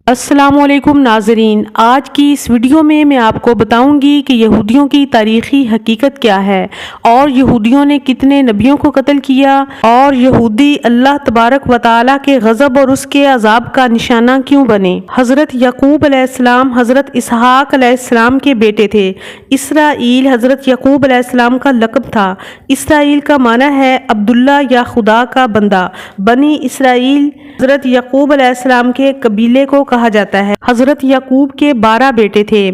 السلام علیکم ناظرین، آج کی اس ویڈیو میں آپ کو بتاؤں گی کہ یہودیوں کی تاریخی حقیقت کیا ہے اور یہودیوں نے کتنے نبیوں کو قتل کیا اور یہودی اللہ تبارک و تعالیٰ کے غضب اور اس کے عذاب کا نشانہ کیوں بنے۔ حضرت یعقوب علیہ السلام حضرت اسحاق علیہ السلام کے بیٹے تھے۔ اسرائیل حضرت یعقوب علیہ السلام کا لقب تھا۔ اسرائیل کا معنی ہے عبداللہ یا خدا کا بندہ۔ بنی اسرائیل حضرت یعقوب علیہ السلام کے قبیلے کو کہا جاتا ہے۔ حضرت یعقوب کے 12 بیٹے تھے۔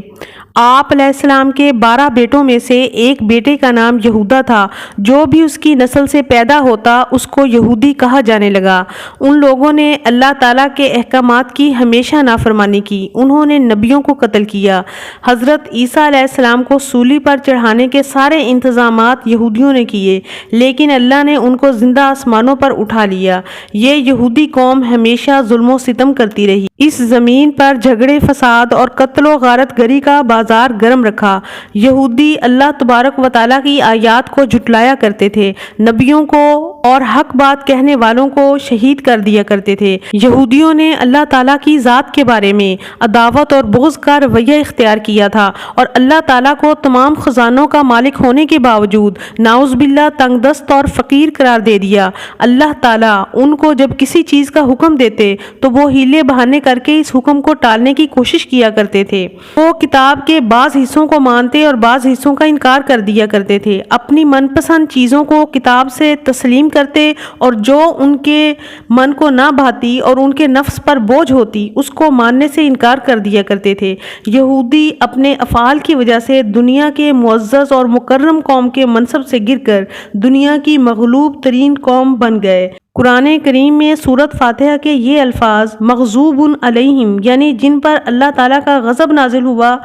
آپ علیہ السلام کے 12 بیٹوں میں سے ایک بیٹے کا نام یہودا تھا۔ جو بھی اس کی نسل سے پیدا ہوتا اس کو یہودی کہا جانے لگا۔ ان لوگوں نے اللہ تعالیٰ کے احکامات کی ہمیشہ نافرمانی کی۔ انہوں نے نبیوں کو قتل کیا۔ حضرت عیسیٰ علیہ السلام کو سولی پر چڑھانے کے سارے انتظامات یہودیوں نے کیے، لیکن اللہ نے ان کو زندہ آسمانوں پر اٹھا لیا۔ یہ یہودی قوم ہمیشہ ظلم و ستم کرتی رہی۔ اس زمین پر جھگڑے، فساد اور قتل و غارت گری کا بازار گرم رکھا۔ یہودی اللہ تبارک و تعالیٰ کی آیات کو جھٹلایا کرتے تھے، نبیوں کو اور حق بات کہنے والوں کو شہید کر دیا کرتے تھے۔ یہودیوں نے اللہ تعالیٰ کی ذات کے بارے میں عداوت اور بغض کا رویہ اختیار کیا تھا اور اللہ تعالیٰ کو تمام خزانوں کا مالک ہونے کے باوجود نعوذ باللہ تنگ دست اور فقیر قرار دے دیا۔ اللہ تعالیٰ ان کو جب کسی چیز کا حکم دیتے تو وہ ہیلے بہانے کر کے اس حکم کو ٹالنے کی کوشش کیا کرتے تھے۔ وہ کتاب کے بعض حصوں کو مانتے اور بعض حصوں کا انکار کر دیا کرتے تھے۔ اپنی من پسند چیزوں کو کتاب سے تسلیم کرتے اور جو ان کے من کو نہ بھاتی اور ان کے نفس پر بوجھ ہوتی اس کو ماننے سے انکار کر دیا کرتے تھے۔ یہودی اپنے افعال کی وجہ سے دنیا کے معزز اور مکرم قوم کے منصب سے گر کر دنیا کی مغلوب ترین قوم بن گئے۔ قرآن کریم میں سورۃ فاتحہ کے یہ الفاظ مغضوب علیہم یعنی جن پر اللہ تعالیٰ کا غضب نازل ہوا،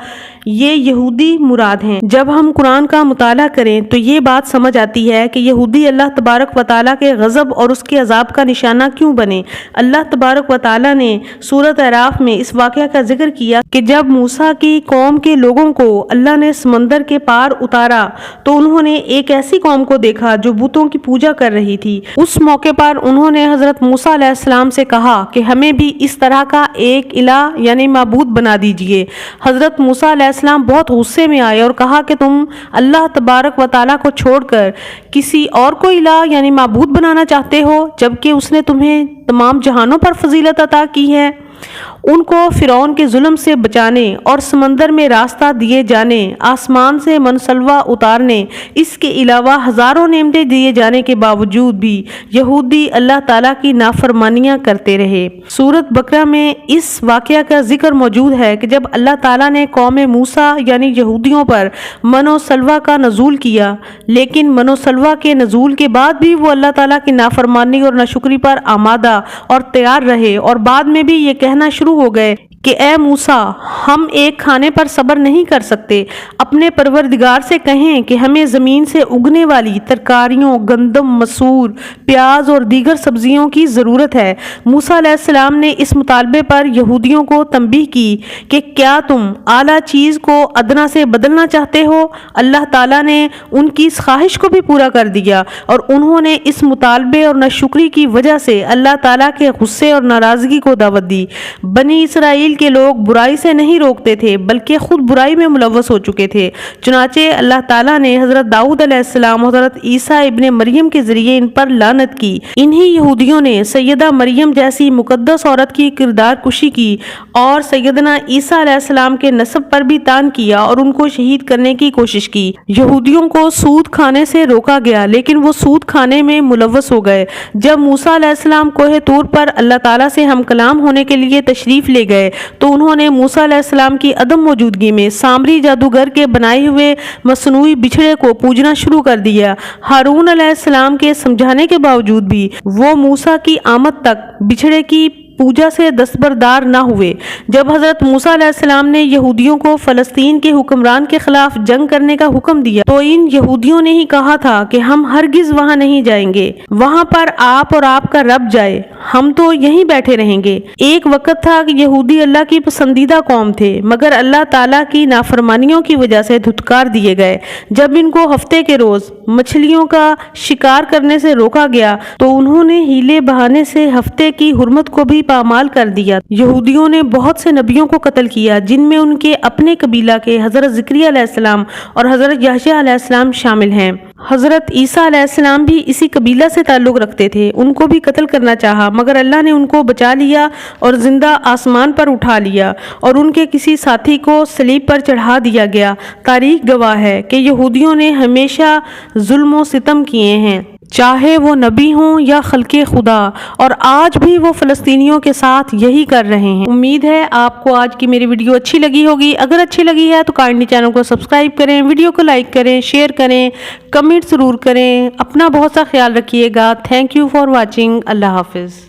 یہ یہودی مراد ہیں۔ جب ہم قرآن کا مطالعہ کریں تو یہ بات سمجھ آتی ہے کہ یہودی اللہ تبارک و تعالیٰ کے غضب اور اس کے عذاب کا نشانہ کیوں بنے۔ اللہ تبارک و تعالیٰ نے سورۃ اعراف میں اس واقعہ کا ذکر کیا کہ جب موسیٰ کی قوم کے لوگوں کو اللہ نے سمندر کے پار اتارا تو انہوں نے ایک ایسی قوم کو دیکھا جو بتوں کی پوجا کر رہی تھی۔ اس موقع پر انہوں نے حضرت موسیٰ علیہ السلام سے کہا کہ ہمیں بھی اس طرح کا ایک الہ یعنی معبود بنا دیجئے۔ حضرت موسیٰ علیہ السلام بہت غصے میں آئے اور کہا کہ تم اللہ تبارک و تعالیٰ کو چھوڑ کر کسی اور کو الہ یعنی معبود بنانا چاہتے ہو جبکہ اس نے تمہیں تمام جہانوں پر فضیلت عطا کی ہے۔ ان کو فرعون کے ظلم سے بچانے اور سمندر میں راستہ دیے جانے، آسمان سے منسلوہ اتارنے، اس کے علاوہ ہزاروں نعمتیں دیے جانے کے باوجود بھی یہودی اللہ تعالیٰ کی نافرمانیاں کرتے رہے۔ سورۃ بقرہ میں اس واقعہ کا ذکر موجود ہے کہ جب اللہ تعالیٰ نے قوم موسیٰ یعنی یہودیوں پر من و سلوہ کا نزول کیا، لیکن من و سلوہ کے نزول کے بعد بھی وہ اللہ تعالیٰ کی نافرمانی اور ناشکری پر آمادہ اور تیار رہے اور بعد میں بھی یہ کہنا شروع ہو گئے کہ اے موسیٰ، ہم ایک کھانے پر صبر نہیں کر سکتے۔ اپنے پروردگار سے کہیں کہ ہمیں زمین سے اگنے والی ترکاریوں، گندم، مسور، پیاز اور دیگر سبزیوں کی ضرورت ہے۔ موسیٰ علیہ السلام نے اس مطالبے پر یہودیوں کو تنبیہ کی کہ کیا تم اعلیٰ چیز کو ادنیٰ سے بدلنا چاہتے ہو؟ اللہ تعالیٰ نے ان کی اس خواہش کو بھی پورا کر دیا اور انہوں نے اس مطالبے اور ناشکری کی وجہ سے اللہ تعالیٰ کے غصے اور ناراضگی کو دعوت دی۔ بنی اسرائیل کے لوگ برائی سے نہیں روکتے تھے بلکہ خود برائی میں ملوث ہو چکے تھے، چنانچہ اللہ تعالیٰ نے حضرت داؤد علیہ السلام حضرت عیسیٰ ابن مریم کے ذریعے ان پر لعنت کی۔ انہی یہودیوں نے سیدہ مریم جیسی مقدس عورت کی کردار کشی کی اور سیدنا عیسیٰ علیہ السلام کے نسب پر بھی طعن کیا اور ان کو شہید کرنے کی کوشش کی۔ یہودیوں کو سود کھانے سے روکا گیا لیکن وہ سود کھانے میں ملوث ہو گئے۔ جب موسیٰ علیہ السلام کوہ طور پر اللہ تعالیٰ سے ہم کلام ہونے کے لیے تشریف لے گئے تو انہوں نے موسیٰ علیہ السلام کی عدم موجودگی میں سامری جادوگر کے بنائے ہوئے مصنوعی بچھڑے کو پوجنا شروع کر دیا۔ ہارون علیہ السلام کے سمجھانے کے باوجود بھی وہ موسیٰ کی آمد تک بچھڑے کی پوجا سے دستبردار نہ ہوئے۔ جب حضرت موسیٰ علیہ السلام نے یہودیوں کو فلسطین کے حکمران کے خلاف جنگ کرنے کا حکم دیا تو ان یہودیوں نے ہی کہا تھا کہ ہم ہرگز وہاں نہیں جائیں گے، وہاں پر آپ اور آپ کا رب جائے، ہم تو یہیں بیٹھے رہیں گے۔ ایک وقت تھا کہ یہودی اللہ کی پسندیدہ قوم تھے مگر اللہ تعالیٰ کی نافرمانیوں کی وجہ سے دھتکار دیے گئے۔ جب ان کو ہفتے کے روز مچھلیوں کا شکار کرنے سے روکا گیا تو انہوں نے ہیلے بہانے سے ہفتے کی حرمت کو بھی پامال کر دیا۔ یہودیوں نے بہت سے نبیوں کو قتل کیا جن میں ان کے اپنے قبیلہ کے حضرت زکریا علیہ السلام اور حضرت یحییٰ علیہ السلام شامل ہیں۔ حضرت عیسیٰ علیہ السلام بھی اسی قبیلہ سے تعلق رکھتے تھے۔ ان کو بھی قتل کرنا چاہا مگر اللہ نے ان کو بچا لیا اور زندہ آسمان پر اٹھا لیا اور ان کے کسی ساتھی کو صلیب پر چڑھا دیا گیا۔ تاریخ گواہ ہے کہ یہودیوں نے ہمیشہ ظلم و ستم کیے ہیں، چاہے وہ نبی ہوں یا خلق خدا، اور آج بھی وہ فلسطینیوں کے ساتھ یہی کر رہے ہیں۔ امید ہے آپ کو آج کی میری ویڈیو اچھی لگی ہوگی۔ اگر اچھی لگی ہے تو کائنڈلی چینل کو سبسکرائب کریں، ویڈیو کو لائک کریں، شیئر کریں، کمنٹ ضرور کریں۔ اپنا بہت سا خیال رکھیے گا۔ Thank you for watching. اللہ حافظ۔